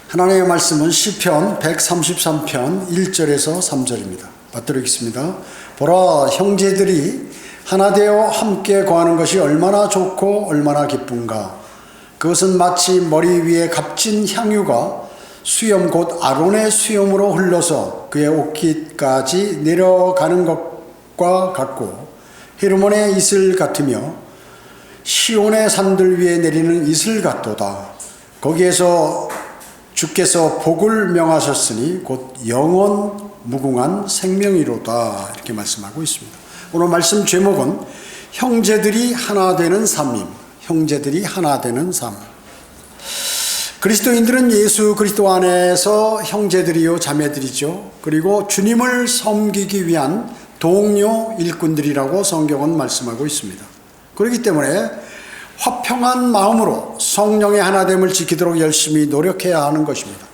하나님의 말씀은 시편 133편 1절에서 3절입니다. 받들어 읽겠습니다. 보라, 형제들이 하나 되어 함께 거하는 것이 얼마나 좋고 얼마나 기쁜가. 그것은 마치 머리 위에 값진 향유가 수염 곧 아론의 수염으로 흘러서 그의 옷깃까지 내려가는 것과 같고, 헤르몬의 이슬 같으며 시온의 산들 위에 내리는 이슬 같도다. 거기에서 주께서 복을 명하셨으니 곧 영원 무궁한 생명이로다. 이렇게 말씀하고 있습니다. 오늘 말씀 제목은 형제들이 하나 되는 삶임. 형제들이 하나 되는 삶. 그리스도인들은 예수 그리스도 안에서 형제들이요 자매들이죠. 그리고 주님을 섬기기 위한 동료 일꾼들이라고 성경은 말씀하고 있습니다. 그렇기 때문에 화평한 마음으로 성령의 하나됨을 지키도록 열심히 노력해야 하는 것입니다.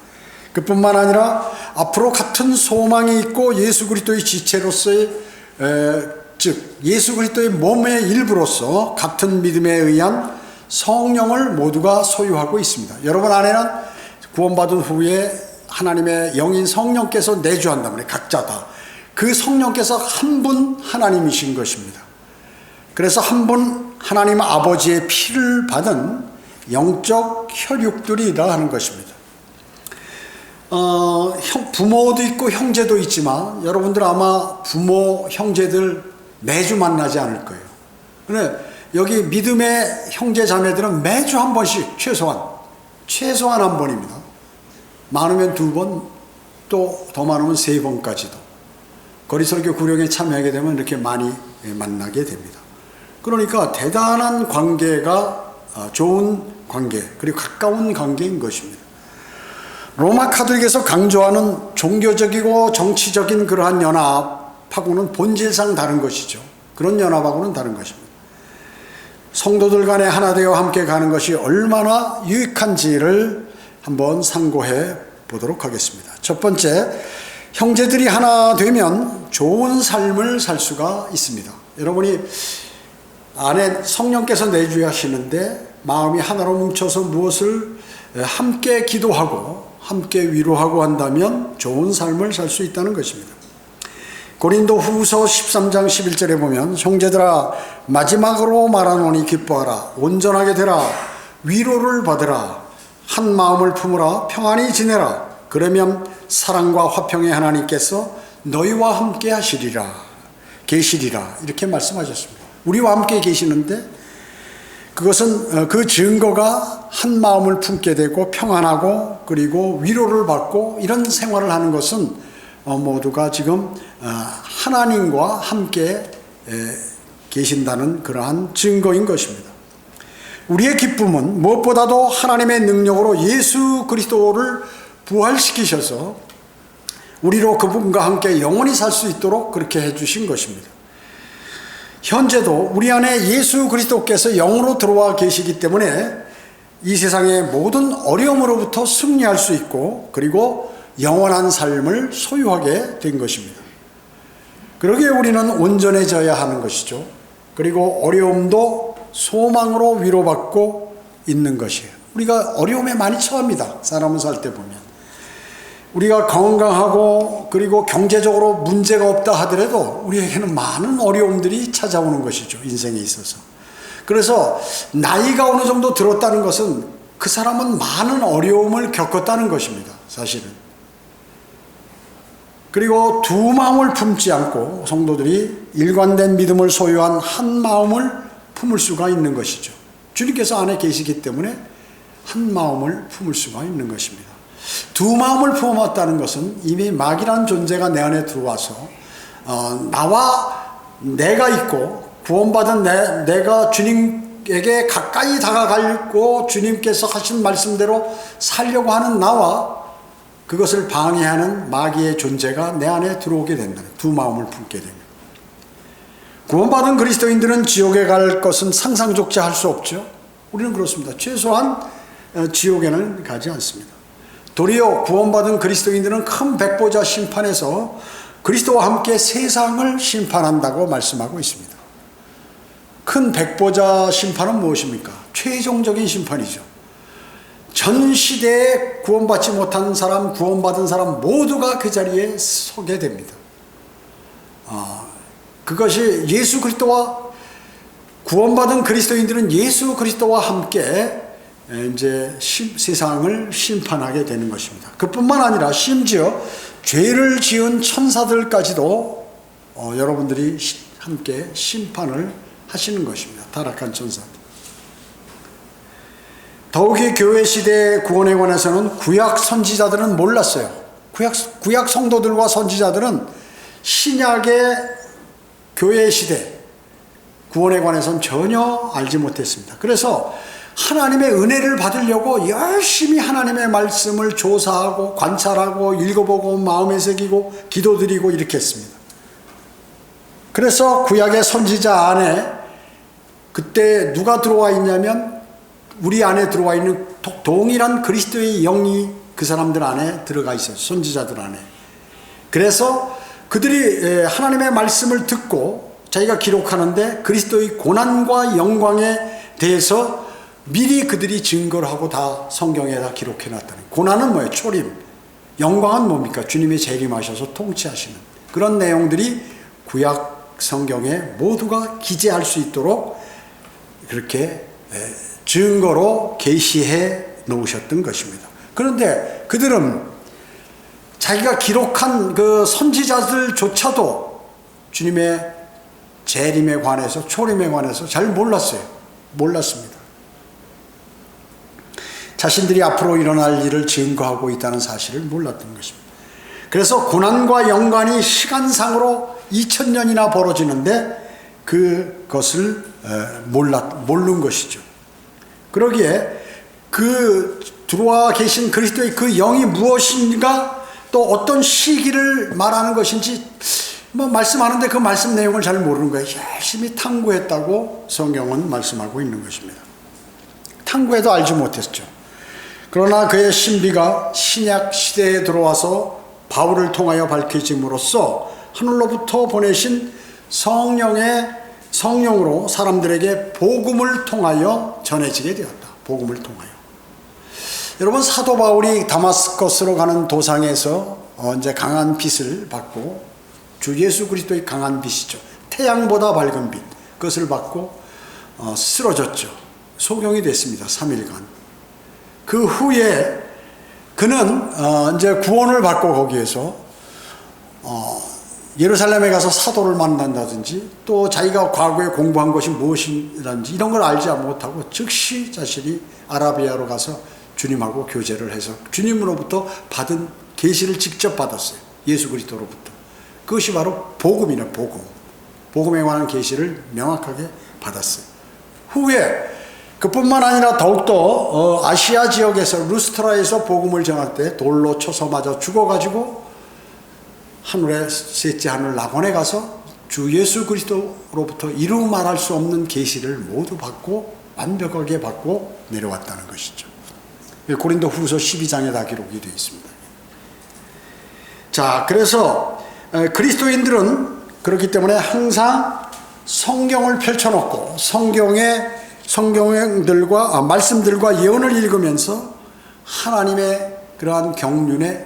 그뿐만 아니라 앞으로 같은 소망이 있고 예수 그리스도의 지체로서의 즉 예수 그리스도의 몸의 일부로서 같은 믿음에 의한 성령을 모두가 소유하고 있습니다. 여러분 안에는 구원받은 후에 하나님의 영인 성령께서 내주한단 말이에요. 각자 다. 그 성령께서 한 분 하나님이신 것입니다. 그래서 한 분 하나님 아버지의 피를 받은 영적 혈육들이라 하는 것입니다. 부모도 있고 형제도 있지만 여러분들 아마 부모, 형제들 매주 만나지 않을 거예요. 근데 여기 믿음의 형제 자매들은 매주 한 번씩 최소한 한 번입니다. 많으면 2번, 또 더 많으면 3번까지도. 거리설교 구령에 참여하게 되면 이렇게 많이 만나게 됩니다. 그러니까 대단한 관계가 좋은 관계, 그리고 가까운 관계인 것입니다. 로마 카톨릭에서 강조하는 종교적이고 정치적인 그러한 연합하고는 본질상 다른 것이죠. 그런 연합하고는 다른 것입니다. 성도들 간에 하나 되어 함께 가는 것이 얼마나 유익한지를 한번 상고해 보도록 하겠습니다. 첫 번째, 형제들이 하나 되면 좋은 삶을 살 수가 있습니다. 여러분이 안에 성령께서 내주하시는데 마음이 하나로 뭉쳐서 무엇을 함께 기도하고 함께 위로하고 한다면 좋은 삶을 살 수 있다는 것입니다. 고린도 후서 13장 11절에 보면 형제들아 마지막으로 말하노니 기뻐하라. 온전하게 되라. 위로를 받으라. 한 마음을 품으라. 평안히 지내라. 그러면 사랑과 화평의 하나님께서 너희와 함께 하시리라. 계시리라. 이렇게 말씀하셨습니다. 우리와 함께 계시는데 그것은 그 증거가 한 마음을 품게 되고 평안하고 그리고 위로를 받고 이런 생활을 하는 것은 모두가 지금 하나님과 함께 계신다는 그러한 증거인 것입니다. 우리의 기쁨은 무엇보다도 하나님의 능력으로 예수 그리스도를 부활시키셔서 우리로 그분과 함께 영원히 살 수 있도록 그렇게 해주신 것입니다. 현재도 우리 안에 예수 그리스도께서 영으로 들어와 계시기 때문에 이 세상의 모든 어려움으로부터 승리할 수 있고 그리고 영원한 삶을 소유하게 된 것입니다. 그러기에 우리는 온전해져야 하는 것이죠. 그리고 어려움도 소망으로 위로받고 있는 것이에요. 우리가 어려움에 많이 처합니다. 사람은 살 때 보면. 우리가 건강하고 그리고 경제적으로 문제가 없다 하더라도 우리에게는 많은 어려움들이 찾아오는 것이죠. 인생에 있어서. 그래서 나이가 어느 정도 들었다는 것은 그 사람은 많은 어려움을 겪었다는 것입니다. 사실은. 그리고 두 마음을 품지 않고 성도들이 일관된 믿음을 소유한 한 마음을 품을 수가 있는 것이죠. 주님께서 안에 계시기 때문에 한 마음을 품을 수가 있는 것입니다. 두 마음을 품었다는 것은 이미 마귀라는 존재가 내 안에 들어와서 나와 내가 있고 구원받은 내가 주님에게 가까이 다가가고 주님께서 하신 말씀대로 살려고 하는 나와 그것을 방해하는 마귀의 존재가 내 안에 들어오게 된다. 두 마음을 품게 됩니다. 구원받은 그리스도인들은 지옥에 갈 것은 상상조차 할 수 없죠. 우리는 그렇습니다. 최소한 지옥에는 가지 않습니다. 도리어 구원받은 그리스도인들은 큰 백보자 심판에서 그리스도와 함께 세상을 심판한다고 말씀하고 있습니다. 큰 백보자 심판은 무엇입니까? 최종적인 심판이죠. 전 시대에 구원받지 못한 사람, 구원받은 사람 모두가 그 자리에 서게 됩니다. 그것이 예수 그리스도와 구원받은 그리스도인들은 예수 그리스도와 함께 이제 세상을 심판하게 되는 것입니다. 그뿐만 아니라 심지어 죄를 지은 천사들까지도 여러분들이 함께 심판을 하시는 것입니다. 타락한 천사들. 더욱이 교회 시대의 구원에 관해서는 구약 선지자들은 몰랐어요. 구약 성도들과 선지자들은 신약의 교회 시대 구원에 관해서는 전혀 알지 못했습니다. 그래서 하나님의 은혜를 받으려고 열심히 하나님의 말씀을 조사하고 관찰하고 읽어보고 마음에 새기고 기도드리고 이렇게 했습니다. 그래서 구약의 선지자 안에 그때 누가 들어와 있냐면 우리 안에 들어와 있는 동일한 그리스도의 영이 그 사람들 안에 들어가 있어요. 선지자들 안에. 그래서 그들이 하나님의 말씀을 듣고 자기가 기록하는데 그리스도의 고난과 영광에 대해서 미리 그들이 증거를 하고 다 성경에 다 기록해 놨다는. 고난은 뭐예요? 초림. 영광은 뭡니까? 주님이 재림하셔서 통치하시는 그런 내용들이 구약 성경에 모두가 기재할 수 있도록 그렇게 증거로 계시해 놓으셨던 것입니다. 그런데 그들은 자기가 기록한 그 선지자들조차도 주님의 재림에 관해서 초림에 관해서 잘 몰랐습니다. 자신들이 앞으로 일어날 일을 증거하고 있다는 사실을 몰랐던 것입니다. 그래서 고난과 영광이 시간상으로 2000년이나 벌어지는데 그것을 모른 것이죠. 그러기에 그 들어와 계신 그리스도의 그 영이 무엇인가 또 어떤 시기를 말하는 것인지 말씀하는데 그 말씀 내용을 잘 모르는 거예요. 열심히 탐구했다고 성경은 말씀하고 있는 것입니다. 탐구해도 알지 못했죠. 그러나 그의 신비가 신약 시대에 들어와서 바울을 통하여 밝혀짐으로써 하늘로부터 보내신 성령으로 사람들에게 복음을 통하여 전해지게 되었다. 복음을 통하여. 여러분, 사도 바울이 다마스커스로 가는 도상에서 이제 강한 빛을 받고, 주 예수 그리스도의 강한 빛이죠. 태양보다 밝은 빛. 그것을 받고 쓰러졌죠. 소경이 됐습니다. 3일간. 그 후에 그는 이제 구원을 받고 거기에서 예루살렘에 가서 사도를 만난다든지 또 자기가 과거에 공부한 것이 무엇이라든지 이런 걸 알지 못하고 즉시 자신이 아라비아로 가서 주님하고 교제를 해서 주님으로부터 받은 계시를 직접 받았어요. 예수 그리스도로부터. 그것이 바로 복음이네. 복음에 관한 계시를 명확하게 받았어요. 후에 그뿐만 아니라 더욱더 아시아 지역에서 루스트라에서 복음을 전할 때 돌로 쳐서 맞아 죽어가지고 하늘의 셋째 하늘 낙원에 가서 주 예수 그리스도로부터 이루 말할 수 없는 계시를 모두 받고 완벽하게 받고 내려왔다는 것이죠. 고린도 후서 12장에 다 기록이 되어 있습니다. 자, 그래서 그리스도인들은 그렇기 때문에 항상 성경을 펼쳐놓고 성경들과 말씀들과 예언을 읽으면서 하나님의 그러한 경륜에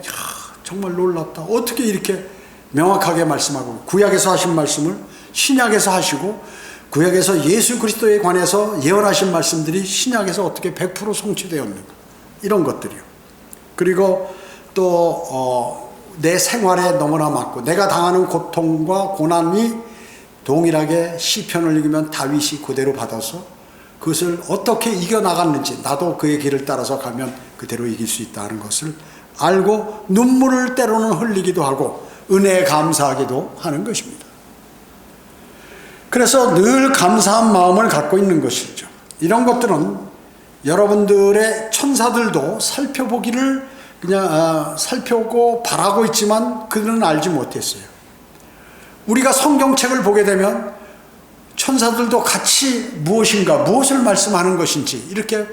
정말 놀랍다. 어떻게 이렇게 명확하게 말씀하고 구약에서 하신 말씀을 신약에서 하시고 구약에서 예수 그리스도에 관해서 예언하신 말씀들이 신약에서 어떻게 100% 성취되었는가. 이런 것들이요. 그리고 또 내 생활에 너무나 맞고 내가 당하는 고통과 고난이 동일하게 시편을 읽으면 다윗이 그대로 받아서 그것을 어떻게 이겨나갔는지 나도 그의 길을 따라서 가면 그대로 이길 수 있다는 것을 알고 눈물을 때로는 흘리기도 하고 은혜에 감사하기도 하는 것입니다. 그래서 늘 감사한 마음을 갖고 있는 것이죠. 이런 것들은 여러분들의 천사들도 살펴보기를 그냥 살펴보고 바라고 있지만 그들은 알지 못했어요. 우리가 성경책을 보게 되면 천사들도 같이 무엇을 말씀하는 것인지 이렇게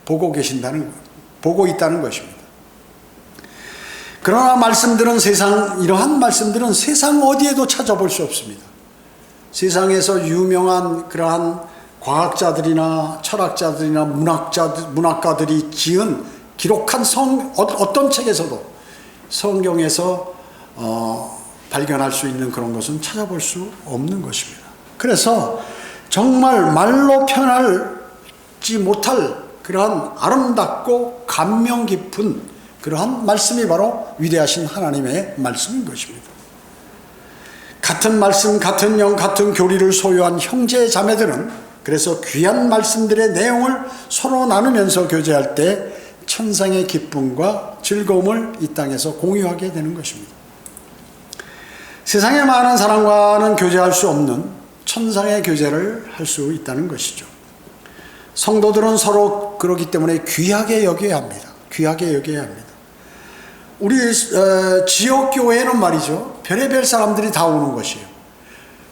보고 있다는 것입니다. 그러나 이러한 말씀들은 세상 어디에도 찾아볼 수 없습니다. 세상에서 유명한 그러한 과학자들이나 철학자들이나 문학가들이 지은 기록한 어떤 책에서도 성경에서 발견할 수 있는 그런 것은 찾아볼 수 없는 것입니다. 그래서 정말 말로 표현하지 못할 그러한 아름답고 감명 깊은 그러한 말씀이 바로 위대하신 하나님의 말씀인 것입니다. 같은 말씀, 같은 영, 같은 교리를 소유한 형제 자매들은 그래서 귀한 말씀들의 내용을 서로 나누면서 교제할 때 천상의 기쁨과 즐거움을 이 땅에서 공유하게 되는 것입니다. 세상의 많은 사람과는 교제할 수 없는 천상의 교제를 할 수 있다는 것이죠. 성도들은 서로 그러기 때문에 귀하게 여겨야 합니다. 귀하게 여겨야 합니다. 우리 지역교회는 말이죠, 별의별 사람들이 다 오는 것이에요.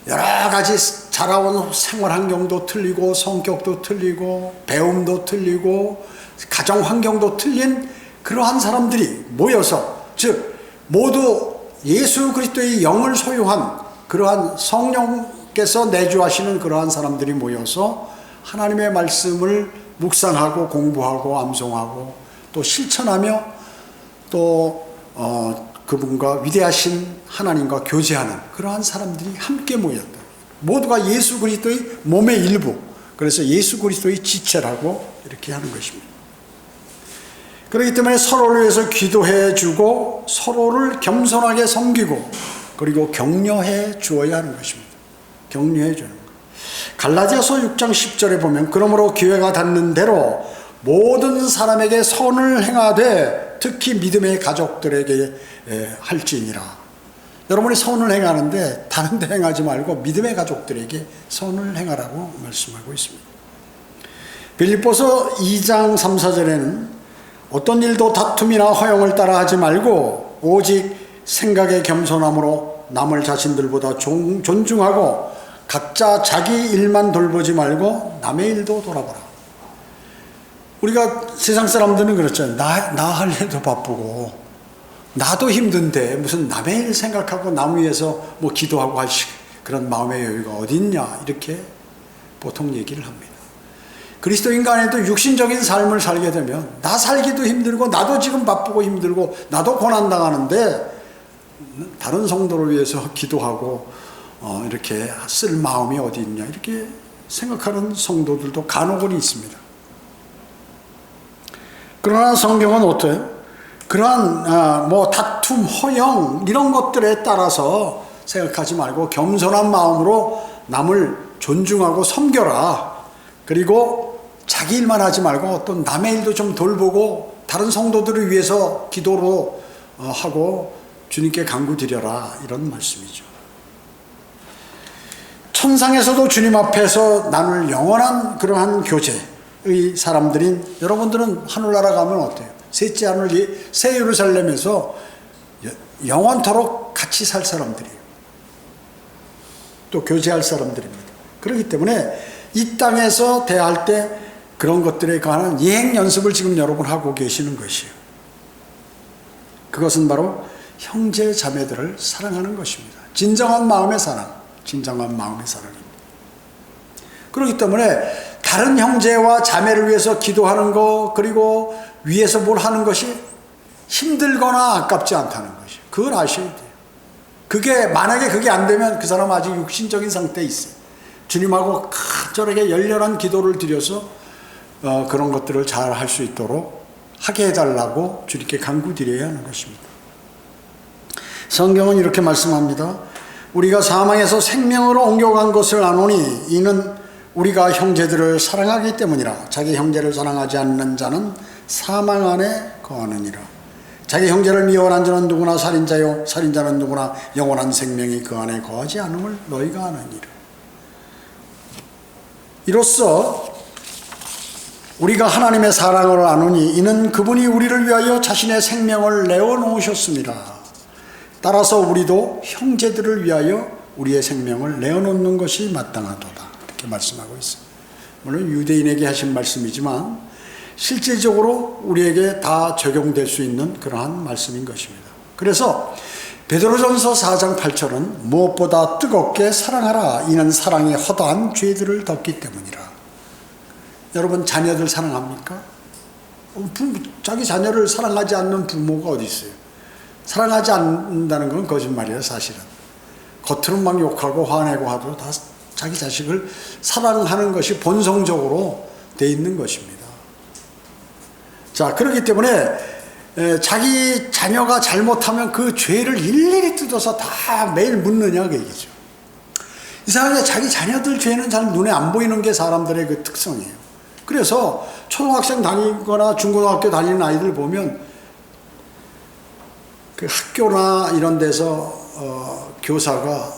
여러 가지 자라온 생활 환경도 틀리고 성격도 틀리고 배움도 틀리고 가정 환경도 틀린 그러한 사람들이 모여서, 즉 모두 예수 그리스도의 영을 소유한 그러한 성령께서 내주하시는 그러한 사람들이 모여서 하나님의 말씀을 묵상하고 공부하고 암송하고 또 실천하며 또 그분과 위대하신 하나님과 교제하는 그러한 사람들이 함께 모였다. 모두가 예수 그리스도의 몸의 일부, 그래서 예수 그리스도의 지체라고 이렇게 하는 것입니다. 그렇기 때문에 서로를 위해서 기도해 주고 서로를 겸손하게 섬기고 그리고 격려해 주어야 하는 것입니다. 격려해 주는 것. 갈라디아서 6장 10절에 보면 그러므로 기회가 닿는 대로 모든 사람에게 선을 행하되 특히 믿음의 가족들에게 할지니라. 여러분이 선을 행하는데 다른 데 행하지 말고 믿음의 가족들에게 선을 행하라고 말씀하고 있습니다. 빌립보서 2장 3, 4절에는 어떤 일도 다툼이나 허영을 따라 하지 말고 오직 생각의 겸손함으로 남을 자신들보다 존중하고 각자 자기 일만 돌보지 말고 남의 일도 돌아보라. 우리가 세상 사람들은 그렇잖아요. 나 할 일도 바쁘고 나도 힘든데 무슨 남의 일 생각하고 남 위해서 뭐 기도하고 할 그런 마음의 여유가 어디 있냐, 이렇게 보통 얘기를 합니다. 그리스도인가 안에도 육신적인 삶을 살게 되면 나 살기도 힘들고 나도 지금 바쁘고 힘들고 나도 고난당하는데 다른 성도를 위해서 기도하고 이렇게 쓸 마음이 어디 있냐, 이렇게 생각하는 성도들도 간혹은 있습니다. 그러나 성경은 어때요? 그러한 뭐 다툼, 허영 이런 것들에 따라서 생각하지 말고 겸손한 마음으로 남을 존중하고 섬겨라. 그리고 자기 일만 하지 말고 어떤 남의 일도 좀 돌보고 다른 성도들을 위해서 기도로 하고 주님께 간구드려라, 이런 말씀이죠. 천상에서도 주님 앞에서 나눌 영원한 그러한 교제의 사람들인 여러분들은 하늘나라 가면 어때요? 셋째 하늘 새 예루살렘에서 영원토록 같이 살 사람들이에요. 또 교제할 사람들입니다. 그렇기 때문에 이 땅에서 대할 때 그런 것들에 관한 예행 연습을 지금 여러분 하고 계시는 것이에요. 그것은 바로 형제 자매들을 사랑하는 것입니다. 진정한 마음의 사랑, 진정한 마음의 사랑입니다. 그렇기 때문에 다른 형제와 자매를 위해서 기도하는 것, 그리고 위해서 뭘 하는 것이 힘들거나 아깝지 않다는 것이에요. 그걸 아셔야 돼요. 만약에 그게 안 되면 그 사람 아직 육신적인 상태에 있어요. 주님하고 저렇게 열렬한 기도를 드려서 그런 것들을 잘 할 수 있도록 하게 해달라고 주님께 간구드려야 하는 것입니다. 성경은 이렇게 말씀합니다. 우리가 사망에서 생명으로 옮겨간 것을 아노니 이는 우리가 형제들을 사랑하기 때문이라. 자기 형제를 사랑하지 않는 자는 사망 안에 거하느니라. 자기 형제를 미워하는 자는 누구나 살인자요, 살인자는 누구나 영원한 생명이 그 안에 거하지 않음을 너희가 아느니라. 이로써 우리가 하나님의 사랑을 아노니 이는 그분이 우리를 위하여 자신의 생명을 내어놓으셨습니다. 따라서 우리도 형제들을 위하여 우리의 생명을 내어놓는 것이 마땅하도다. 이렇게 말씀하고 있습니다. 물론 유대인에게 하신 말씀이지만 실질적으로 우리에게 다 적용될 수 있는 그러한 말씀인 것입니다. 그래서 베드로전서 4장 8절은 무엇보다 뜨겁게 사랑하라. 이는 사랑이 허다한 죄들을 덮기 때문이라. 여러분 자녀들 사랑합니까? 자기 자녀를 사랑하지 않는 부모가 어디 있어요? 사랑하지 않는다는 건 거짓말이에요, 사실은. 겉으로는 막 욕하고 화내고 하도 다 자기 자식을 사랑하는 것이 본성적으로 돼 있는 것입니다. 자, 그렇기 때문에 자기 자녀가 잘못하면 그 죄를 일일이 뜯어서 다 매일 묻느냐 그 얘기죠. 이상하게 자기 자녀들 죄는 잘 눈에 안 보이는 게 사람들의 그 특성이에요. 그래서 초등학생 다니거나 중고등학교 다니는 아이들 보면 그 학교나 이런 데서 교사가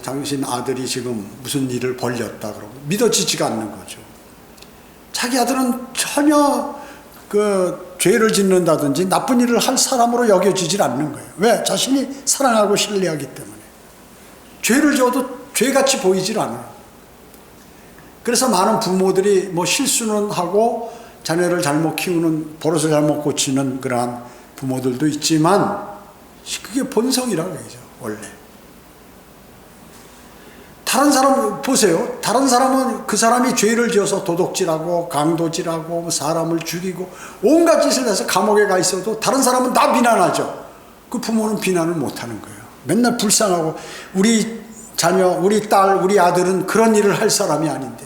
당신 아들이 지금 무슨 일을 벌였다 그러고 믿어지지가 않는 거죠. 자기 아들은 전혀 그 죄를 짓는다든지 나쁜 일을 할 사람으로 여겨지질 않는 거예요. 왜? 자신이 사랑하고 신뢰하기 때문에. 죄를 지어도 죄같이 보이질 않아요. 그래서 많은 부모들이 뭐 실수는 하고 자녀를 잘못 키우는, 버릇을 잘못 고치는 그러한 부모들도 있지만 그게 본성이라고 얘기죠, 원래. 다른 사람 보세요. 다른 사람은 그 사람이 죄를 지어서 도둑질하고 강도질하고 사람을 죽이고 온갖 짓을 해서 감옥에 가 있어도 다른 사람은 다 비난하죠. 그 부모는 비난을 못하는 거예요. 맨날 불쌍하고 우리 자녀, 우리 딸, 우리 아들은 그런 일을 할 사람이 아닌데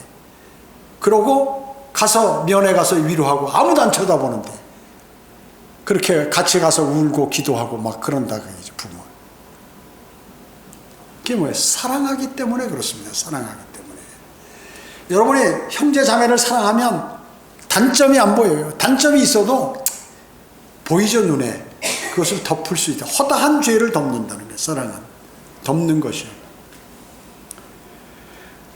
그러고 가서 면회 가서 위로하고 아무도 안 쳐다보는데 그렇게 같이 가서 울고 기도하고 막 그런다 그러죠, 부모. 그게 뭐예요? 사랑하기 때문에 그렇습니다. 사랑하기 때문에. 여러분이 형제 자매를 사랑하면 단점이 안 보여요. 단점이 있어도 보이죠, 눈에. 그것을 덮을 수 있다. 허다한 죄를 덮는다는 거예요. 사랑은 덮는 것이요.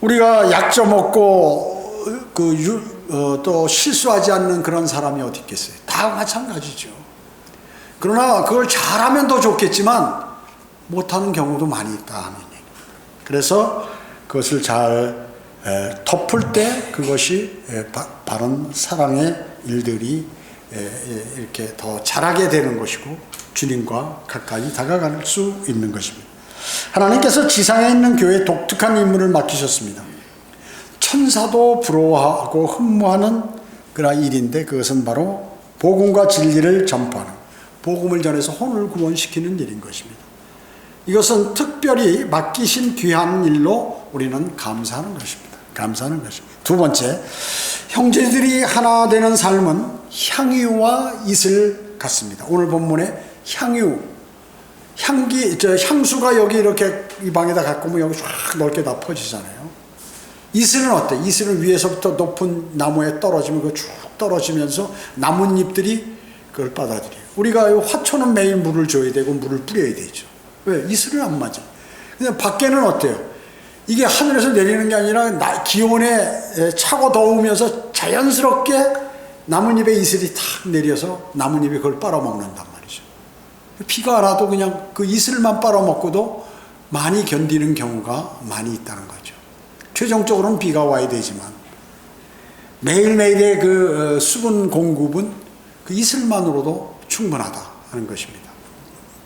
우리가 약점 없고 또 실수하지 않는 그런 사람이 어디 있겠어요? 다 마찬가지죠. 그러나 그걸 잘하면 더 좋겠지만 못하는 경우도 많이 있다 하는 얘기. 그래서 그것을 잘 덮을 때 그것이 바른 사랑의 일들이 이렇게 더 잘하게 되는 것이고 주님과 가까이 다가갈 수 있는 것입니다. 하나님께서 지상에 있는 교회에 독특한 임무를 맡기셨습니다. 천사도 부러워하고 흠모하는 그런 일인데 그것은 바로 복음과 진리를 전파하는, 복음을 전해서 혼을 구원시키는 일인 것입니다. 이것은 특별히 맡기신 귀한 일로 우리는 감사하는 것입니다. 감사하는 것입니다. 두 번째, 형제들이 하나 되는 삶은 향유와 이슬 같습니다. 오늘 본문에 향유, 향수가 여기 이렇게 이 방에다 갖고 오면 여기 쫙 넓게 다 퍼지잖아요. 이슬은 어때? 이슬은 위에서부터 높은 나무에 떨어지면 그 쭉 떨어지면서 나뭇잎들이 그걸 받아들여요. 우리가 화초는 매일 물을 줘야 되고 물을 뿌려야 되죠. 왜? 이슬은 안 맞아. 근데 밖에는 어때요? 이게 하늘에서 내리는 게 아니라 기온에 차고 더우면서 자연스럽게 나뭇잎에 이슬이 탁 내려서 나뭇잎이 그걸 빨아먹는단 말이죠. 비가 안 와도 그냥 그 이슬만 빨아먹고도 많이 견디는 경우가 많이 있다는 거죠. 최종적으로는 비가 와야 되지만 매일매일의 그 수분 공급은 그 이슬만으로도 충분하다 하는 것입니다.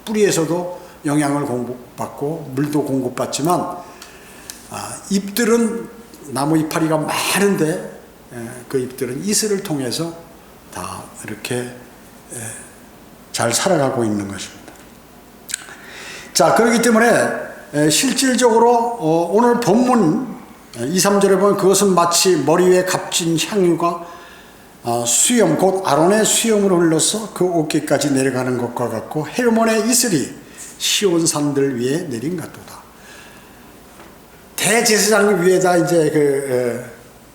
뿌리에서도 영양을 공급받고 물도 공급받지만 잎들은 나무 이파리가 많은데 그 잎들은 이슬을 통해서 다 이렇게 잘 살아가고 있는 것입니다. 자, 그렇기 때문에 실질적으로 오늘 본문 2, 3절에 보면 그것은 마치 머리 위에 값진 향유가 수염, 곧 아론의 수염으로 흘러서 그 어깨까지 내려가는 것과 같고 헤르몬의 이슬이 시온 산들 위에 내린 같도다. 대제사장 위에다 이제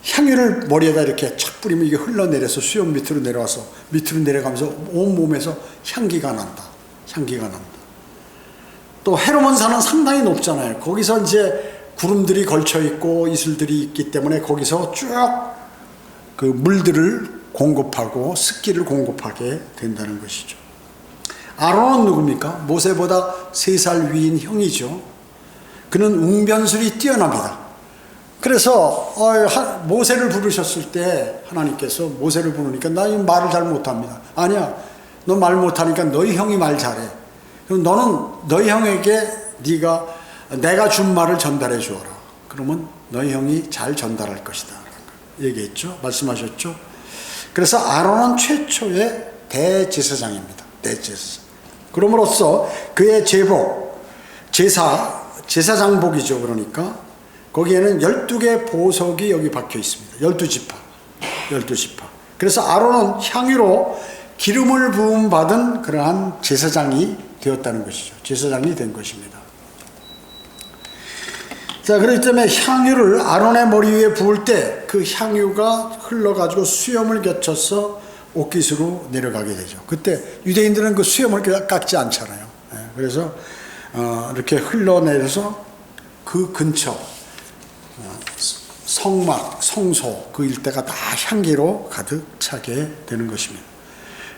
향유를 머리에다 이렇게 착 뿌리면 이게 흘러내려서 수염 밑으로 내려와서 밑으로 내려가면서 온 몸에서 향기가 난다. 향기가 난다. 또 헤르몬 산은 상당히 높잖아요. 거기서 이제 구름들이 걸쳐 있고 이슬들이 있기 때문에 거기서 쭉 그 물들을 공급하고 습기를 공급하게 된다는 것이죠. 아론은 누굽니까? 모세보다 3살 위인 형이죠. 그는 웅변술이 뛰어납니다. 그래서 모세를 부르셨을 때 하나님께서 모세를 부르니까 나 이 말을 잘 못합니다. 아니야, 너 말 못하니까 너희 형이 말 잘해. 그럼 너는 너희 형에게 내가 준 말을 전달해 주어라. 그러면 너희 형이 잘 전달할 것이다. 얘기했죠. 말씀하셨죠. 그래서 아론은 최초의 대제사장입니다. 대제사장. 그럼으로써 그의 제복, 제사장복이죠. 그러니까 거기에는 12개 보석이 여기 박혀 있습니다. 12지파. 12지파. 그래서 아론은 향유로 기름을 부음 받은 그러한 제사장이 되었다는 것이죠. 제사장이 된 것입니다. 자, 그렇기 때문에 향유를 아론의 머리 위에 부을 때 그 향유가 흘러가지고 수염을 거쳐서 옷깃으로 내려가게 되죠. 그때 유대인들은 그 수염을 깎지 않잖아요. 그래서 이렇게 흘러내려서 그 근처 성막, 성소 그 일대가 다 향기로 가득 차게 되는 것입니다.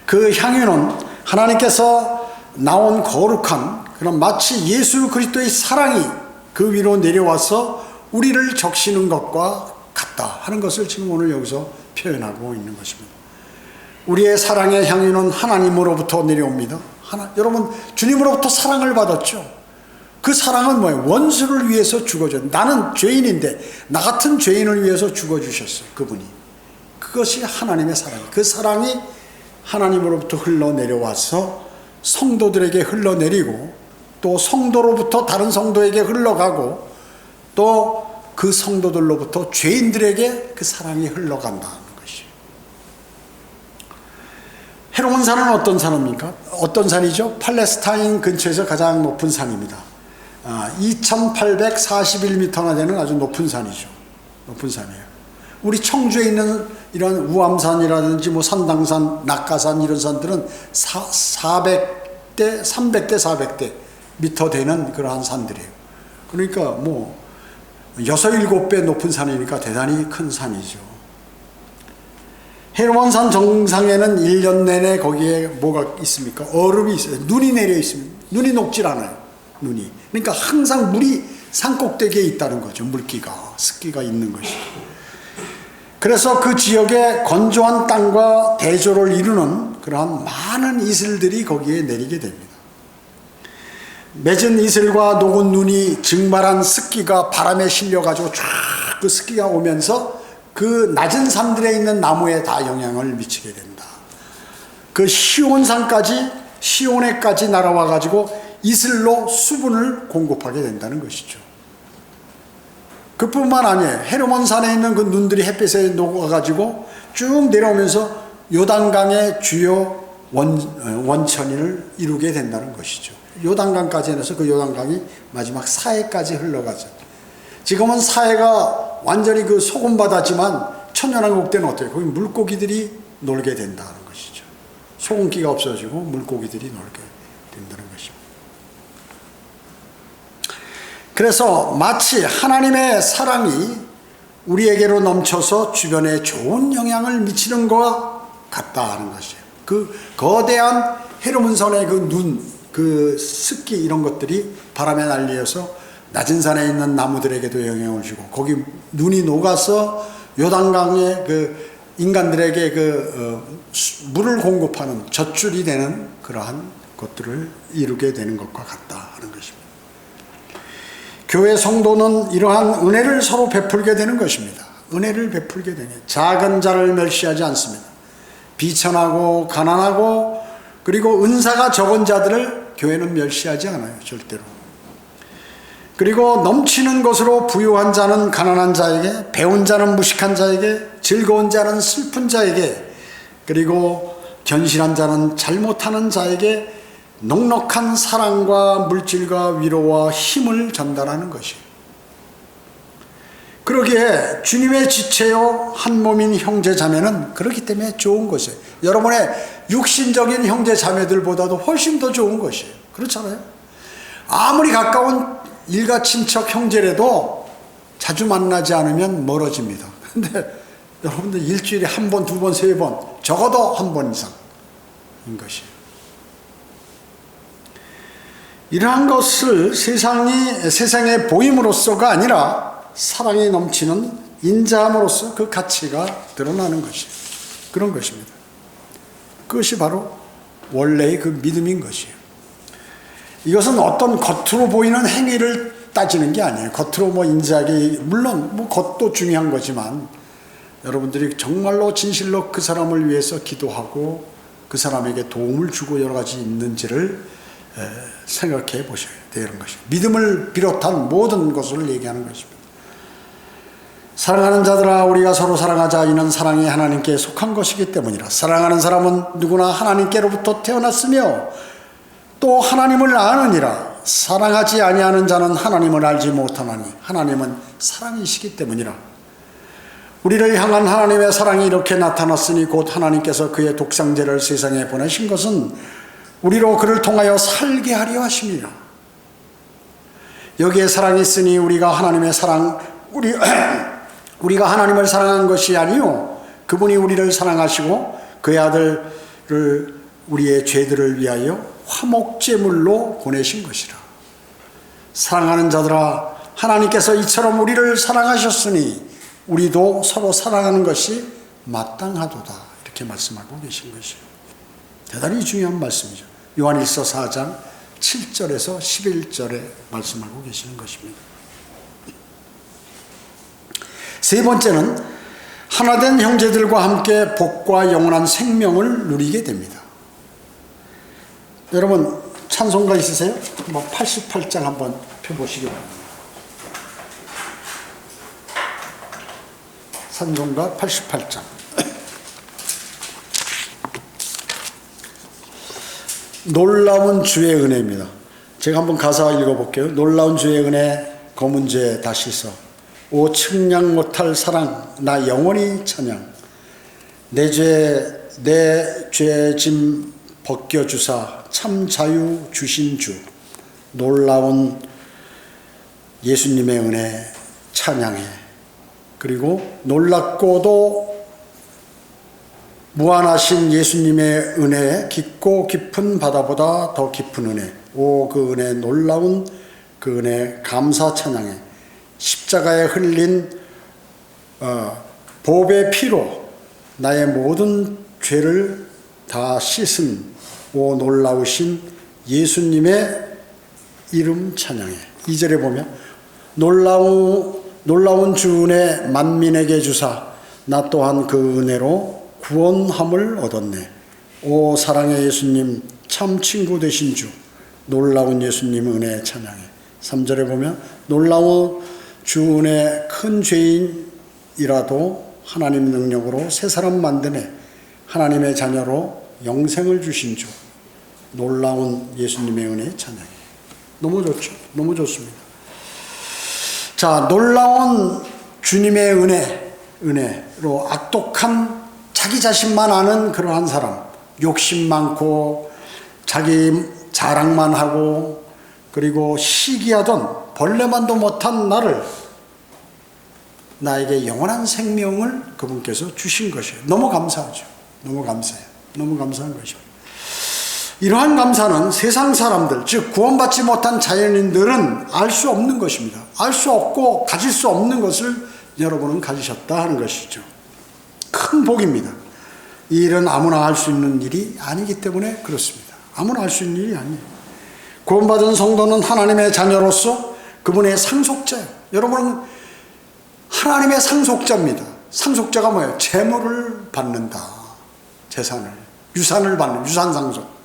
그 향유는 하나님께서 나온 거룩한 그런 마치 예수 그리스도의 사랑이 그 위로 내려와서 우리를 적시는 것과 같다 하는 것을 지금 오늘 여기서 표현하고 있는 것입니다. 우리의 사랑의 향유는 하나님으로부터 내려옵니다. 여러분 주님으로부터 사랑을 받았죠. 그 사랑은 뭐예요? 원수를 위해서 죽어줘. 나는 죄인인데 나 같은 죄인을 위해서 죽어주셨어요. 그분이. 그것이 하나님의 사랑이에요. 그 사랑이 하나님으로부터 흘러내려와서 성도들에게 흘러내리고 또 성도로부터 다른 성도에게 흘러가고 또 그 성도들로부터 죄인들에게 그 사랑이 흘러간다는 것이에요. 헤르몬 산은 어떤 산입니까? 어떤 산이죠? 팔레스타인 근처에서 가장 높은 산입니다. 2841m나 되는 아주 높은 산이죠. 높은 산이에요. 우리 청주에 있는 이런 우암산이라든지 뭐 산당산, 낙가산 이런 산들은 400대, 300대, 400대 미터 되는 그러한 산들이에요. 그러니까 뭐 6, 7배 높은 산이니까 대단히 큰 산이죠. 헤르몬산 정상에는 1년 내내 거기에 뭐가 있습니까? 얼음이 있어요. 눈이 내려 있습니다. 눈이 녹질 않아요. 눈이. 그러니까 항상 물이 산꼭대기에 있다는 거죠. 물기가, 습기가 있는 것이. 그래서 그 지역의 건조한 땅과 대조를 이루는 그러한 많은 이슬들이 거기에 내리게 됩니다. 맺은 이슬과 녹은 눈이 증발한 습기가 바람에 실려가지고 쫙 그 습기가 오면서 그 낮은 산들에 있는 나무에 다 영향을 미치게 된다. 그 시온산까지, 시온에까지 날아와가지고 이슬로 수분을 공급하게 된다는 것이죠. 그뿐만 아니에요. 헤르몬산에 있는 그 눈들이 햇빛에 녹아가지고 쭉 내려오면서 요단강의 주요 원천을 이루게 된다는 것이죠. 요단강까지 해서 그 요단강이 마지막 사해까지 흘러가죠. 지금은 사해가 완전히 그 소금바다지만 천년왕국 때는 어때요? 거기 물고기들이 놀게 된다는 것이죠. 소금기가 없어지고 물고기들이 놀게 된다는 것입니다. 그래서 마치 하나님의 사랑이 우리에게로 넘쳐서 주변에 좋은 영향을 미치는 것과 같다 하는 것이에요. 그 거대한 헤르몬산의 그 눈, 그 습기 이런 것들이 바람에 날리어서 낮은 산에 있는 나무들에게도 영향을 주고 거기 눈이 녹아서 요단강에 그 인간들에게 물을 공급하는 젖줄이 되는 그러한 것들을 이루게 되는 것과 같다 하는 것입니다. 교회 성도는 이러한 은혜를 서로 베풀게 되는 것입니다. 은혜를 베풀게 되는 작은 자를 멸시하지 않습니다. 비천하고 가난하고 그리고 은사가 적은 자들을 교회는 멸시하지 않아요. 절대로. 그리고 넘치는 것으로 부유한 자는 가난한 자에게, 배운 자는 무식한 자에게, 즐거운 자는 슬픈 자에게, 그리고 견실한 자는 잘못하는 자에게 넉넉한 사랑과 물질과 위로와 힘을 전달하는 것이에요. 그러기에 주님의 지체요 한 몸인 형제 자매는 그렇기 때문에 좋은 것이에요. 여러분의 육신적인 형제 자매들보다도 훨씬 더 좋은 것이에요. 그렇잖아요. 아무리 가까운 일가 친척 형제라도 자주 만나지 않으면 멀어집니다. 근데 여러분들 일주일에 한 번, 두 번, 세 번, 적어도 한 번 이상인 것이에요. 이러한 것을 세상에 보임으로써가 아니라 사랑이 넘치는 인자함으로써 그 가치가 드러나는 것이에요. 그런 것입니다. 그것이 바로 원래의 그 믿음인 것이에요. 이것은 어떤 겉으로 보이는 행위를 따지는 게 아니에요. 겉으로 뭐 인자하게, 물론 뭐 겉도 중요한 거지만 여러분들이 정말로 진실로 그 사람을 위해서 기도하고 그 사람에게 도움을 주고 여러 가지 있는지를 생각해 보셔야 되는 것입니다. 믿음을 비롯한 모든 것을 얘기하는 것입니다. 사랑하는 자들아, 우리가 서로 사랑하자. 이는 사랑이 하나님께 속한 것이기 때문이라. 사랑하는 사람은 누구나 하나님께로부터 태어났으며 또 하나님을 아느니라. 사랑하지 아니하는 자는 하나님을 알지 못하나니 하나님은 사랑이시기 때문이라. 우리를 향한 하나님의 사랑이 이렇게 나타났으니 곧 하나님께서 그의 독생자를 세상에 보내신 것은 우리로 그를 통하여 살게 하려 하심이라. 여기에 사랑이 있으니 우리가 하나님의 사랑, 우리가 하나님을 사랑한 것이 아니요 그분이 우리를 사랑하시고 그의 아들을 우리의 죄들을 위하여 화목제물로 보내신 것이라. 사랑하는 자들아, 하나님께서 이처럼 우리를 사랑하셨으니 우리도 서로 사랑하는 것이 마땅하도다. 이렇게 말씀하고 계신 것이에요. 대단히 중요한 말씀이죠. 요한일서 4장 7절에서 11절에 말씀하고 계시는 것입니다. 세 번째는 하나된 형제들과 함께 복과 영원한 생명을 누리게 됩니다. 여러분 찬송가 있으세요? 88장 한번 펴보시기 바랍니다. 찬송가 88장. 놀라운 주의 은혜입니다. 제가 한번 가사 읽어볼게요. 놀라운 주의 은혜 검은 죄 다 씻어 오 측량 못할 사랑 나 영원히 찬양. 내 죄 짐 벗겨주사 참 자유 주신 주. 놀라운 예수님의 은혜 찬양해. 그리고 놀랍고도 무한하신 예수님의 은혜에 깊고 깊은 바다보다 더 깊은 은혜. 오 그 은혜 놀라운 그 은혜 감사 찬양해. 십자가에 흘린 보배 피로 나의 모든 죄를 다 씻은 오 놀라우신 예수님의 이름 찬양해. 2절에 보면 놀라운 주 은혜 만민에게 주사 나 또한 그 은혜로 구원함을 얻었네. 오 사랑의 예수님 참 친구 되신 주 놀라운 예수님 은혜 찬양해. 3절에 보면 놀라운 주 은혜 큰 죄인이라도 하나님 능력으로 새 사람 만드네. 하나님의 자녀로 영생을 주신 주 놀라운 예수님의 은혜 찬양해. 너무 좋죠. 너무 좋습니다. 자, 놀라운 주님의 은혜로 악독한 자기 자신만 아는 그러한 사람, 욕심 많고 자기 자랑만 하고 그리고 시기하던 벌레만도 못한 나를 나에게 영원한 생명을 그분께서 주신 것이에요. 너무 감사하죠. 너무 감사해요. 너무 감사한 것이죠. 이러한 감사는 세상 사람들, 즉 구원받지 못한 자연인들은 알 수 없는 것입니다. 알 수 없고 가질 수 없는 것을 여러분은 가지셨다 하는 것이죠. 큰 복입니다. 이 일은 아무나 할 수 있는 일이 아니기 때문에 그렇습니다. 아무나 할 수 있는 일이 아니에요. 구원받은 성도는 하나님의 자녀로서 그분의 상속자예요. 여러분은 하나님의 상속자입니다. 상속자가 뭐예요? 재물을 받는다. 재산을, 유산을 받는, 유산상속.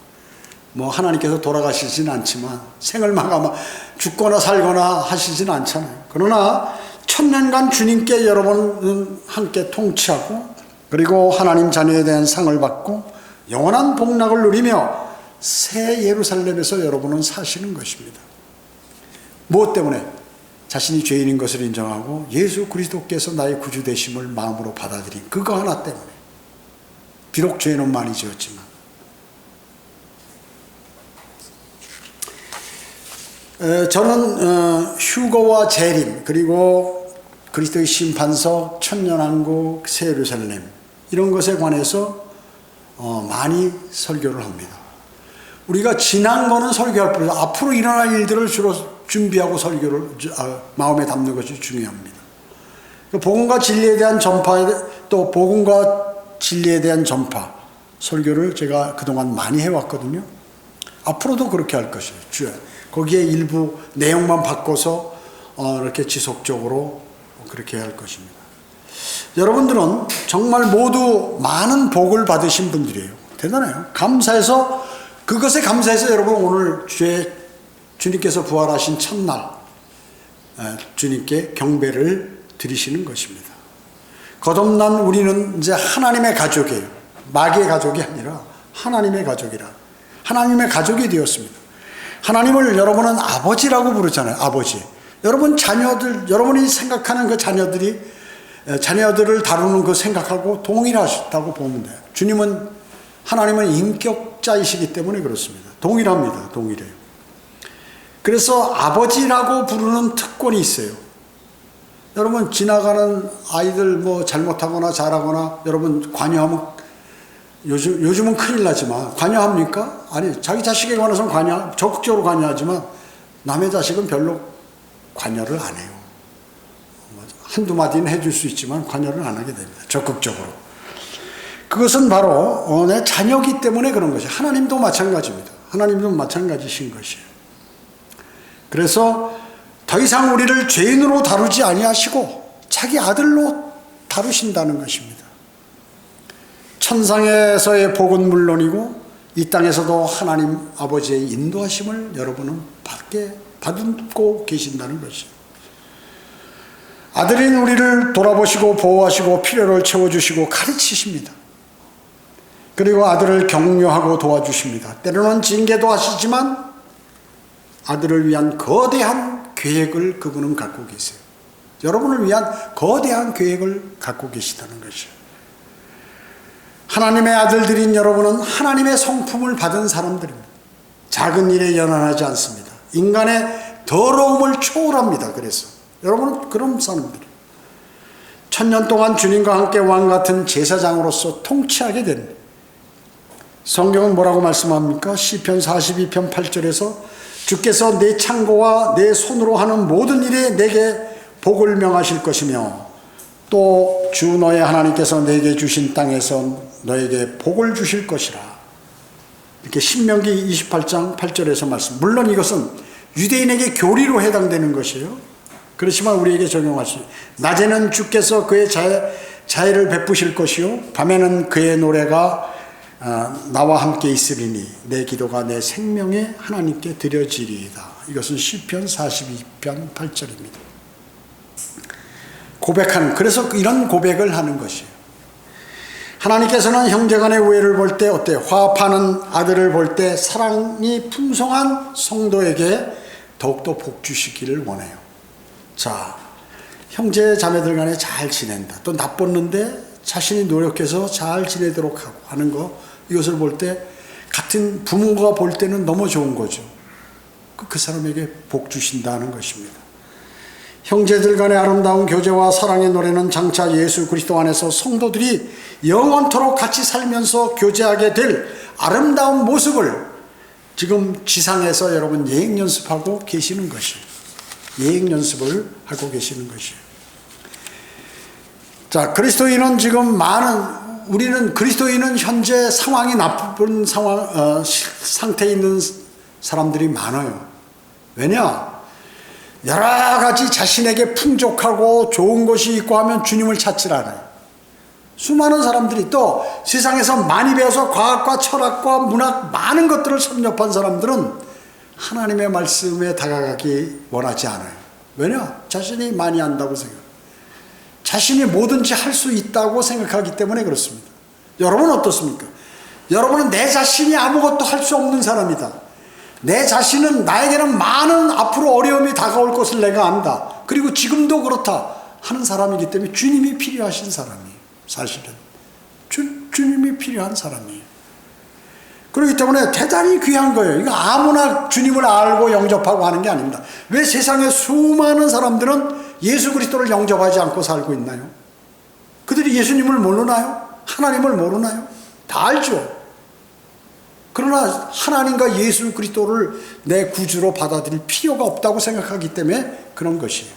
하나님께서 돌아가시진 않지만 생을마감아 죽거나 살거나 하시진 않잖아요. 그러나 천년간 주님께 여러분은 함께 통치하고 그리고 하나님 자녀에 대한 상을 받고 영원한 복락을 누리며 새 예루살렘에서 여러분은 사시는 것입니다. 무엇 때문에? 자신이 죄인인 것을 인정하고 예수 그리스도께서 나의 구주 되심을 마음으로 받아들인 그거 하나 때문에. 비록 죄는 많이 지었지만. 저는 휴거와 재림 그리고 그리스도의 심판석, 천년왕국, 새 예루살렘 이런 것에 관해서 많이 설교를 합니다. 우리가 지난 거는 설교할 뿐이고 앞으로 일어날 일들을 주로 준비하고 설교를 마음에 담는 것이 중요합니다. 복음과 진리에 대한 전파, 또 복음과 진리에 대한 전파 설교를 제가 그동안 많이 해왔거든요. 앞으로도 그렇게 할 것이에요. 거기에 일부 내용만 바꿔서 이렇게 지속적으로 그렇게 할 것입니다. 여러분들은 정말 모두 많은 복을 받으신 분들이에요. 대단해요. 감사해서, 그것에 감사해서 여러분 오늘 주님께서 부활하신 첫날 주님께 경배를 드리시는 것입니다. 거듭난 우리는 이제 하나님의 가족이에요. 마귀의 가족이 아니라 하나님의 가족이라. 하나님의 가족이 되었습니다. 하나님을 여러분은 아버지라고 부르잖아요. 아버지. 여러분 자녀들, 여러분이 생각하는 그 자녀들을 다루는 그 생각하고 동일하다고 보면 돼요. 하나님은 인격자이시기 때문에 그렇습니다. 동일합니다. 동일해요. 그래서 아버지라고 부르는 특권이 있어요. 여러분 지나가는 아이들 뭐 잘못하거나 잘하거나 여러분 관여하면 요즘은 큰일 나지만 관여합니까? 아니, 자기 자식에 관해서는 적극적으로 관여하지만 남의 자식은 별로 관여를 안 해요. 한두 마디는 해줄 수 있지만 관여를 안 하게 됩니다. 적극적으로. 그것은 바로 내 자녀이기 때문에 그런 것이에요. 하나님도 마찬가지입니다. 하나님도 마찬가지신 것이에요. 그래서 더 이상 우리를 죄인으로 다루지 아니하시고 자기 아들로 다루신다는 것입니다. 천상에서의 복은 물론이고 이 땅에서도 하나님 아버지의 인도하심을 여러분은 받고 계신다는 것이죠. 아들인 우리를 돌아보시고 보호하시고 필요를 채워주시고 가르치십니다. 그리고 아들을 격려하고 도와주십니다. 때로는 징계도 하시지만 아들을 위한 거대한 계획을 그분은 갖고 계세요. 여러분을 위한 거대한 계획을 갖고 계시다는 것이죠. 하나님의 아들들인 여러분은 하나님의 성품을 받은 사람들입니다. 작은 일에 연연하지 않습니다. 인간의 더러움을 초월합니다. 그래서 여러분은 그런 사람들이에요. 1000년 동안 주님과 함께 왕같은 제사장으로서 통치하게 됩니다. 성경은 뭐라고 말씀합니까? 시편 42편 8절에서 주께서 내 창고와 내 손으로 하는 모든 일에 내게 복을 명하실 것이며 또 주 너의 하나님께서 내게 주신 땅에서 너에게 복을 주실 것이라. 이렇게 신명기 28장 8절에서 말씀. 물론 이것은 유대인에게 교리로 해당되는 것이에요. 그렇지만 우리에게 적용할 수 있어요. 낮에는 주께서 그의 자애를 베푸실 것이요 밤에는 그의 노래가 나와 함께 있으리니 내 기도가 내 생명의 하나님께 드려지리이다. 이것은 시편 42편 8절입니다. 그래서 이런 고백을 하는 것이에요. 하나님께서는 형제간의 우애를 볼 때 어때요? 화합하는 아들을 볼 때 사랑이 풍성한 성도에게 더욱더 복 주시기를 원해요. 자, 형제 자매들 간에 잘 지낸다. 또 나빴는데 자신이 노력해서 잘 지내도록 하는 거, 이것을 볼 때 같은 부모가 볼 때는 너무 좋은 거죠. 그 사람에게 복 주신다는 것입니다. 형제들 간의 아름다운 교제와 사랑의 노래는 장차 예수 그리스도 안에서 성도들이 영원토록 같이 살면서 교제하게 될 아름다운 모습을 지금 지상에서 여러분 예행 연습하고 계시는 것이에요. 예행 연습을 하고 계시는 것이에요. 자, 그리스도인은 지금 우리는 그리스도인은 현재 상황이 나쁜 상태에 있는 사람들이 많아요. 왜냐? 여러 가지 자신에게 풍족하고 좋은 것이 있고 하면 주님을 찾질 않아요. 수많은 사람들이 또 세상에서 많이 배워서 과학과 철학과 문학 많은 것들을 섭렵한 사람들은 하나님의 말씀에 다가가기 원하지 않아요. 왜냐? 자신이 많이 안다고 생각해요. 자신이 뭐든지 할 수 있다고 생각하기 때문에 그렇습니다. 여러분은 어떻습니까? 여러분은 내 자신이 아무것도 할 수 없는 사람이다. 내 자신은 나에게는 많은 앞으로 어려움이 다가올 것을 내가 안다. 그리고 지금도 그렇다 하는 사람이기 때문에 주님이 필요하신 사람이에요. 사실은 주님이 필요한 사람이에요. 그렇기 때문에 대단히 귀한 거예요. 이거 아무나 주님을 알고 영접하고 하는 게 아닙니다. 왜 세상에 수많은 사람들은 예수 그리스도를 영접하지 않고 살고 있나요? 그들이 예수님을 모르나요? 하나님을 모르나요? 다 알죠. 그러나 하나님과 예수 그리스도를 내 구주로 받아들일 필요가 없다고 생각하기 때문에 그런 것이에요.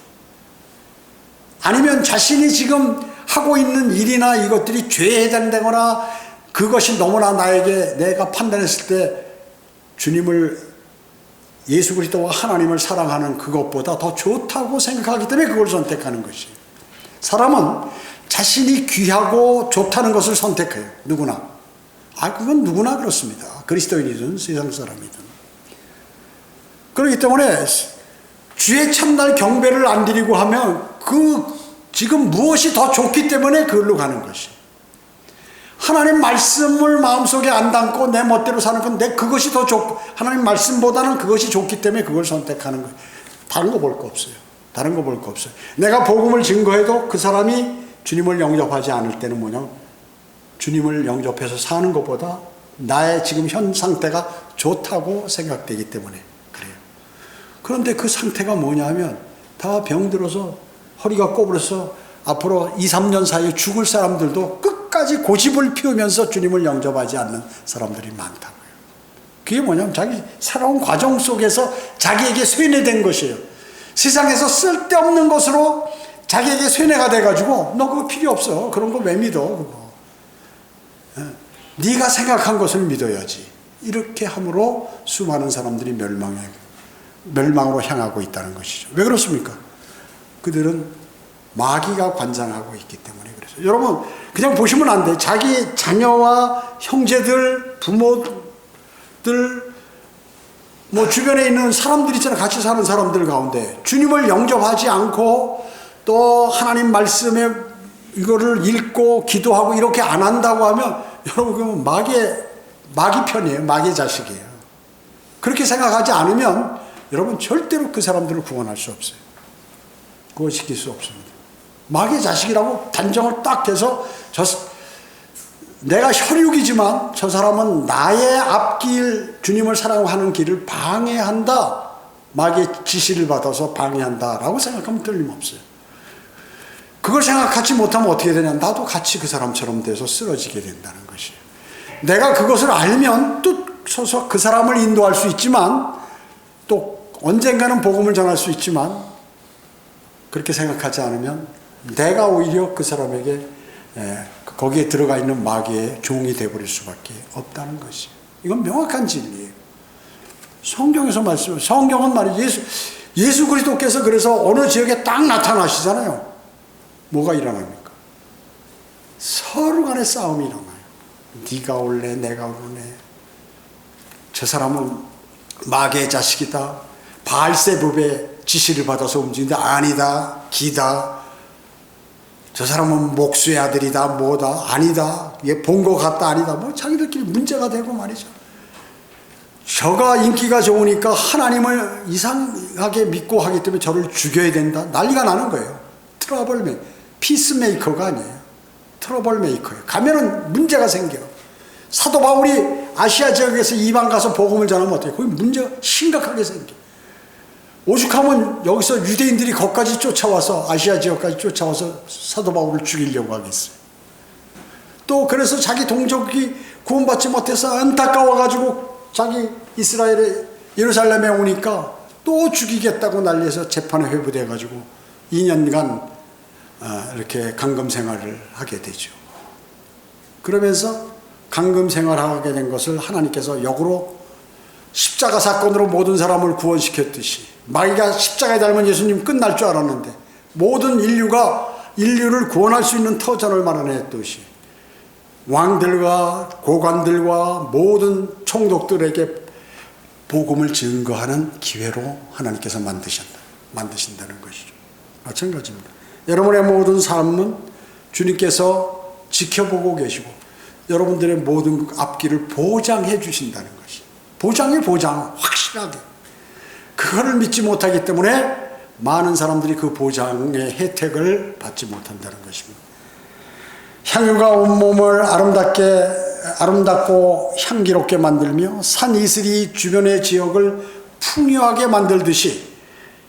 아니면 자신이 지금 하고 있는 일이나 이것들이 죄에 해당되거나 그것이 너무나 내가 판단했을 때 주님을, 예수 그리스도와 하나님을 사랑하는 그것보다 더 좋다고 생각하기 때문에 그걸 선택하는 것이에요. 사람은 자신이 귀하고 좋다는 것을 선택해요. 누구나. 그건 누구나 그렇습니다. 그리스도인이든 세상 사람이든. 그렇기 때문에 주의 첫날 경배를 안 드리고 하면 지금 무엇이 더 좋기 때문에 그걸로 가는 것이. 하나님 말씀을 마음속에 안 담고 내 멋대로 사는 건데 그것이 더 하나님 말씀보다는 그것이 좋기 때문에 그걸 선택하는 거예요. 다른 거 볼 거 없어요. 다른 거 볼 거 없어요. 내가 복음을 증거해도 그 사람이 주님을 영접하지 않을 때는 뭐냐? 주님을 영접해서 사는 것보다 나의 지금 현 상태가 좋다고 생각되기 때문에 그래요. 그런데 그 상태가 뭐냐 하면 다 병들어서 허리가 꼬부려서 앞으로 2, 3년 사이에 죽을 사람들도 끝까지 고집을 피우면서 주님을 영접하지 않는 사람들이 많다고요. 그게 뭐냐면 자기 살아온 과정 속에서 자기에게 쇠뇌된 것이에요. 세상에서 쓸데없는 것으로 자기에게 쇠뇌가 돼가지고 너 그거 필요 없어. 그런 거 왜 믿어? 그거. 네가 생각한 것을 믿어야지. 이렇게 함으로 수많은 사람들이 멸망으로 향하고 있다는 것이죠. 왜 그렇습니까? 그들은 마귀가 관장하고 있기 때문에 그래서 여러분 그냥 보시면 안 돼. 자기 자녀와 형제들, 부모들, 뭐 주변에 있는 사람들 있잖아. 같이 사는 사람들 가운데 주님을 영접하지 않고 또 하나님 말씀에 이거를 읽고 기도하고 이렇게 안 한다고 하면 여러분 그러면 마귀 편이에요. 마귀 자식이에요. 그렇게 생각하지 않으면 여러분 절대로 그 사람들을 구원할 수 없어요. 구원시킬 수 없습니다. 마귀의 자식이라고 단정을 딱 해서 내가 혈육이지만 저 사람은 나의 앞길 주님을 사랑하는 길을 방해한다. 마귀의 지시를 받아서 방해한다라고 생각하면 틀림없어요. 그걸 생각하지 못하면 어떻게 되냐. 나도 같이 그 사람처럼 돼서 쓰러지게 된다는 것이에요. 내가 그것을 알면 또 서서 그 사람을 인도할 수 있지만 또 언젠가는 복음을 전할 수 있지만 그렇게 생각하지 않으면 내가 오히려 그 사람에게 거기에 들어가 있는 마귀의 종이 되어버릴 수밖에 없다는 것이에요. 이건 명확한 진리예요. 성경에서 성경은 말이죠. 예수 그리스도께서 그래서 어느 지역에 딱 나타나시잖아요. 뭐가 일어납니까? 서로 간에 싸움이 일어나요. 네가 올래 내가 오르네. 저 사람은 마귀의 자식이다. 바알세붑의 지시를 받아서 움직이는데 아니다. 기다. 저 사람은 목수의 아들이다. 뭐다. 아니다. 얘 본 것 같다. 아니다. 뭐 자기들끼리 문제가 되고 말이죠. 저가 인기가 좋으니까 하나님을 이상하게 믿고 하기 때문에 저를 죽여야 된다. 난리가 나는 거예요. 피스메이커가 아니에요. 트러블메이커예요. 가면은 문제가 생겨. 사도 바울이 아시아 지역에서 이방 가서 복음을 전하면 어때요? 거기 문제가 심각하게 생겨. 오죽하면 여기서 유대인들이 거기까지 쫓아와서 아시아 지역까지 쫓아와서 사도 바울을 죽이려고 하겠어요. 또 그래서 자기 동족이 구원받지 못해서 안타까워가지고 자기 이스라엘에 예루살렘에 오니까 또 죽이겠다고 난리해서 재판에 회부돼가지고 2년간 이렇게 감금 생활을 하게 되죠. 그러면서 감금 생활하게 된 것을 하나님께서 역으로 십자가 사건으로 모든 사람을 구원시켰듯이 마귀가 십자가에 달면 예수님 끝날 줄 알았는데 모든 인류를 구원할 수 있는 터전을 마련했듯이 왕들과 고관들과 모든 총독들에게 복음을 증거하는 기회로 하나님께서 만드신다는 것이죠. 마찬가지입니다. 여러분의 모든 삶은 주님께서 지켜보고 계시고 여러분들의 모든 앞길을 보장해 주신다는 것이 보장 확실하게 그거를 믿지 못하기 때문에 많은 사람들이 그 보장의 혜택을 받지 못한다는 것입니다. 향유가 온몸을 아름답고 향기롭게 만들며 산 이슬이 주변의 지역을 풍요하게 만들듯이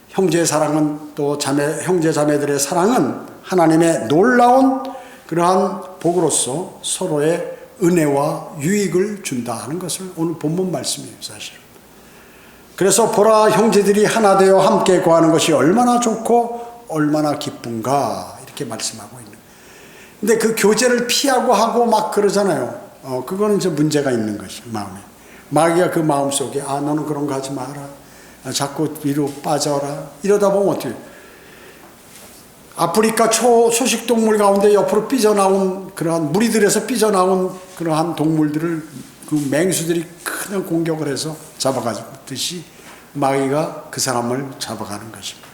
형제 사랑은 또 형제 자매들의 사랑은 하나님의 놀라운 그러한 복으로서 서로의 은혜와 유익을 준다 하는 것을 오늘 본문 말씀이에요. 사실은. 그래서 보라 형제들이 하나 되어 함께 거하는 것이 얼마나 좋고 얼마나 기쁜가 이렇게 말씀하고 있는. 근데 그 교제를 피하고 하고 막 그러잖아요. 그거는 이제 문제가 있는 것이 마음에. 마귀가 그 마음 속에 너는 그런 거 하지 마라. 자꾸 뒤로 빠져라. 이러다 보면 어떻게 아프리카 초식 동물 가운데 옆으로 삐져나온 그러한 무리들에서 삐져나온 그러한 동물들을 그 맹수들이 큰 공격을 해서 잡아가듯이 마귀가 그 사람을 잡아가는 것입니다.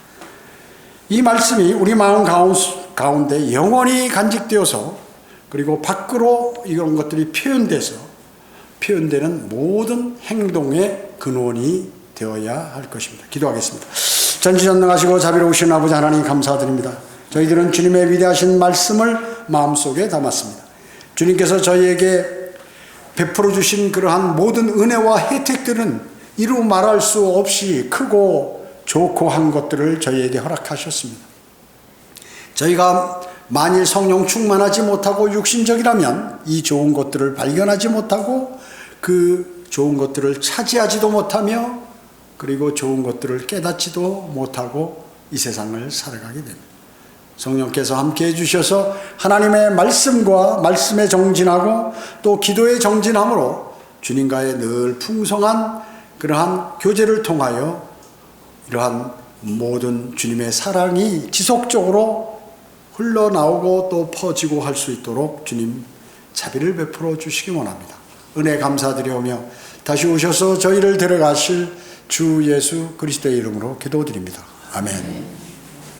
이 말씀이 우리 마음 가운데 영원히 간직되어서 그리고 밖으로 이런 것들이 표현되는 모든 행동의 근원이 되어야 할 것입니다. 기도하겠습니다. 전지전능하시고 자비로우신 아버지 하나님 감사드립니다. 저희들은 주님의 위대하신 말씀을 마음속에 담았습니다. 주님께서 저희에게 베풀어 주신 그러한 모든 은혜와 혜택들은 이루 말할 수 없이 크고 좋고 한 것들을 저희에게 허락하셨습니다. 저희가 만일 성령 충만하지 못하고 육신적이라면 이 좋은 것들을 발견하지 못하고 그 좋은 것들을 차지하지도 못하며 그리고 좋은 것들을 깨닫지도 못하고 이 세상을 살아가게 됩니다. 성령께서 함께 해주셔서 하나님의 말씀과 말씀에 정진하고 또 기도에 정진함으로 주님과의 늘 풍성한 그러한 교제를 통하여 이러한 모든 주님의 사랑이 지속적으로 흘러나오고 또 퍼지고 할 수 있도록 주님 자비를 베풀어 주시기 원합니다. 은혜 감사드리오며 다시 오셔서 저희를 데려가실 주 예수 그리스도의 이름으로 기도드립니다. 아멘.